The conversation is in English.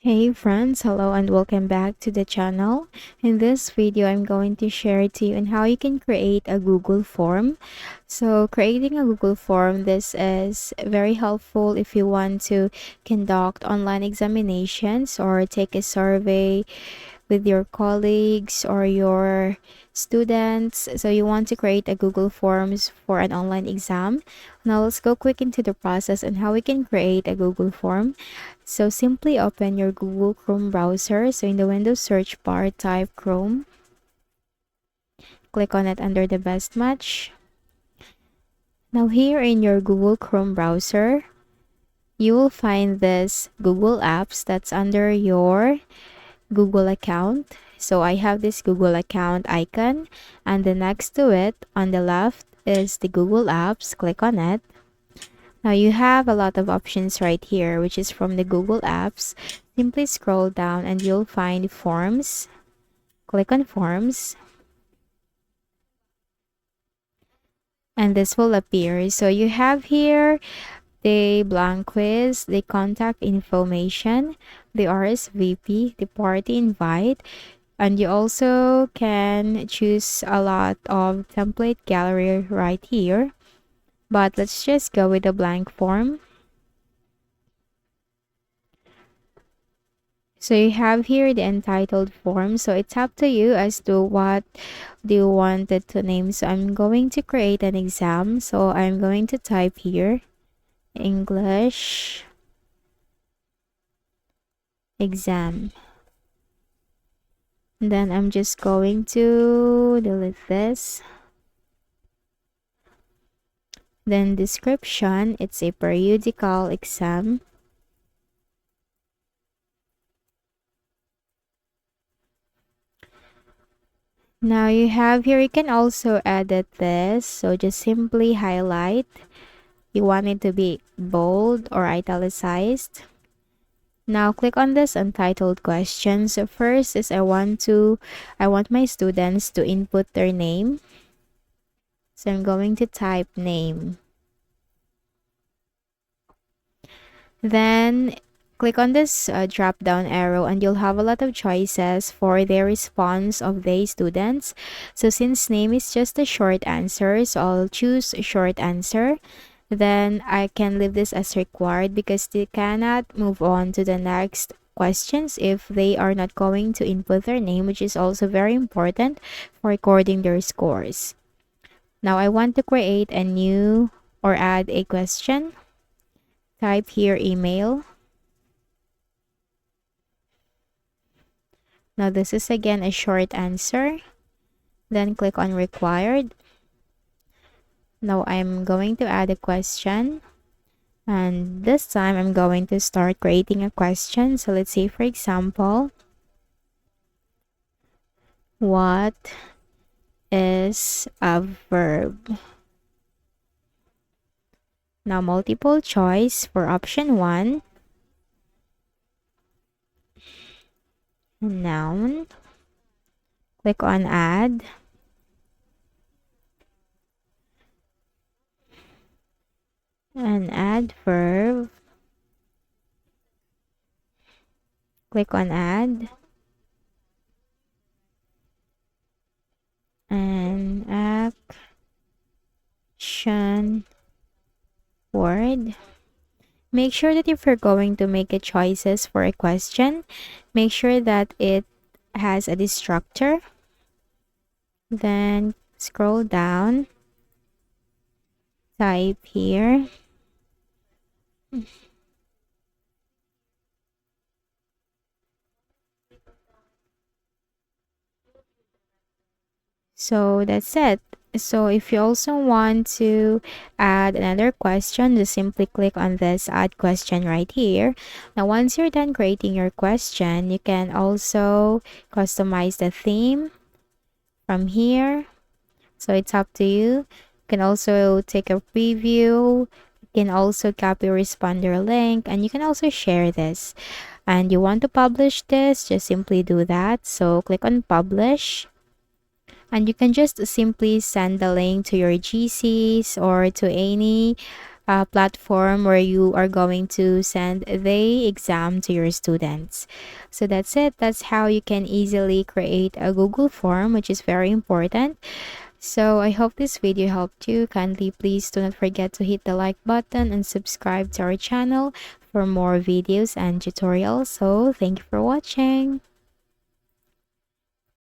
Hey friends, hello and welcome back to the channel. In this video, I'm going to share to you on how you can create a Google form. So creating a Google form, this is very helpful if you want to conduct online examinations or take a survey with your colleagues or your students. So you want to create a Google Forms for an online exam. Now let's go quick into the process and how we can create a Google form. So simply open your Google Chrome browser. So in the Windows search bar, type Chrome. Click on it under the best match. Now here in your Google Chrome browser, you will find this Google Apps that's under your Google account. So I have this Google account icon, and the next to it on the left is the Google Apps. Click on it. Now you have a lot of options right here, which is from the Google Apps. Simply scroll down and you'll find Forms. Click on Forms. And this will appear. So you have here the blank quiz, the contact information, the RSVP, the party invite, and you also can choose a lot of template gallery right here. But let's just go with a blank form. So you have here the entitled form. So it's up to you as to what do you want it to name. So I'm going to create an exam. So I'm going to type here English exam. Then I'm just going to delete this. Then description, it's a periodical exam. Now you have here, you can also edit this. So just simply highlight. You want it to be bold or italicized. Now click on this untitled question. So first is I want my students to input their name. So I'm going to type name. Then click on this drop down arrow and you'll have a lot of choices for the response of the students. So since name is just a short answer, so I'll choose a short answer. Then I can leave this as required because they cannot move on to the next questions if they are not going to input their name, which is also very important for recording their scores. Now I want to create a new or add a question. Type here email. Now this is again a short answer. Then click on required. Now I'm going to add a question. And this time I'm going to start creating a question. So let's say, for example, what is a verb? Now multiple choice for option 1. Noun. Click on add. And add verb. Click on add. And action word. Make sure that if you're going to make a choices for a question, make sure that it has a destructor. Then scroll down. Type here. So that's it. So if you also want to add another question, just simply click on this add question right here. Now once you're done creating your question, you can also customize the theme from here. So it's up to you. You can also take a preview. You can also copy responder link, and you can also share this. And you want to publish this, just simply do that. So click on publish. And you can just simply send the link to your GCs or to any platform where you are going to send the exam to your students. So that's it. That's how you can easily create a Google form, which is very important. So I hope this video helped you. Kindly please do not forget to hit the like button and subscribe to our channel for more videos and tutorials. So thank you for watching.